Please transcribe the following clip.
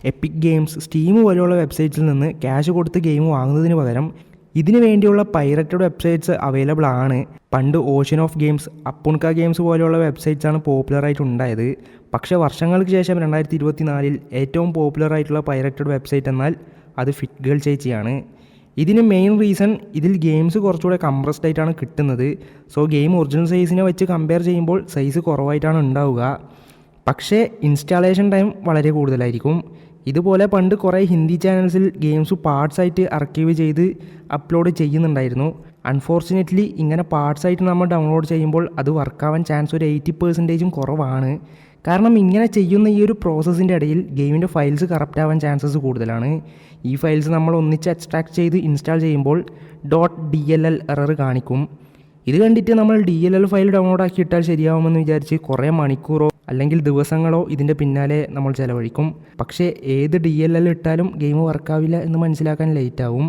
EPIC games, steam പോലെയുള്ള വെബ്സൈറ്റ്സിൽ നിന്ന് cash കൊടുത്ത് ഗെയിം വാങ്ങുന്നതിന് പകരം ഇതിനു വേണ്ടിയുള്ള പൈററ്റഡ് വെബ്സൈറ്റ്സ് അവൈലബിൾ ആണ്. പണ്ട് ഓഷ്യൻ ഓഫ് ഗെയിംസ്, അപ്പുൺക ഗെയിംസ് പോലെയുള്ള വെബ്സൈറ്റ്സാണ് പോപ്പുലറായിട്ട് ഉണ്ടായത്. പക്ഷേ വർഷങ്ങൾക്ക് ശേഷം 2024 ഏറ്റവും പോപ്പുലറായിട്ടുള്ള പൈററ്റഡ് വെബ്സൈറ്റ് എന്നാൽ അത് ഫിറ്റ് ഗേൾ ചേച്ചിയാണ്. ഇതിന് മെയിൻ റീസൺ ഇതിൽ ഗെയിംസ് കുറച്ചുകൂടെ കംപ്രസ്ഡ് ആയിട്ടാണ് കിട്ടുന്നത്. സോ ഗെയിം ഒറിജിനൽ സൈസിനെ വെച്ച് കമ്പയർ ചെയ്യുമ്പോൾ സൈസ് കുറവായിട്ടാണ് ഉണ്ടാവുക. പക്ഷേ ഇൻസ്റ്റാളേഷൻ ടൈം വളരെ കൂടുതലായിരിക്കും. ഇതുപോലെ പണ്ട് കുറേ ഹിന്ദി ചാനൽസിൽ ഗെയിംസ് പാർട്സായിട്ട് ആർക്കൈവ് ചെയ്ത് അപ്ലോഡ് ചെയ്യുന്നുണ്ടായിരുന്നു. അൺഫോർച്ചുനേറ്റ്ലി ഇങ്ങനെ പാർട്സായിട്ട് നമ്മൾ ഡൗൺലോഡ് ചെയ്യുമ്പോൾ അത് വർക്കാവാൻ ചാൻസ് ഒരു 80% കുറവാണ്. കാരണം ഇങ്ങനെ ചെയ്യുന്ന ഈ ഒരു പ്രോസസ്സിൻ്റെ ഇടയിൽ ഗെയിമിൻ്റെ ഫയൽസ് കറപ്റ്റ് ആവാൻ ചാൻസസ് കൂടുതലാണ്. ഈ ഫയൽസ് നമ്മൾ ഒന്നിച്ച് എക്സ്ട്രാക്ട് ചെയ്ത് ഇൻസ്റ്റാൾ ചെയ്യുമ്പോൾ .dll എറർ കാണിക്കും. ഇത് കണ്ടിട്ട് നമ്മൾ DLL ഫയൽ ഡൗൺലോഡ് ആക്കി ഇട്ടാൽ ശരിയാവുമെന്ന് വിചാരിച്ച് കുറേ മണിക്കൂറോ അല്ലെങ്കിൽ ദിവസങ്ങളോ ഇതിൻ്റെ പിന്നാലെ നമ്മൾ ചിലവഴിക്കും. പക്ഷേ ഏത് DLL ഇട്ടാലും ഗെയിം വർക്കാവില്ല എന്ന് മനസ്സിലാക്കാൻ ലേറ്റ് ആവും.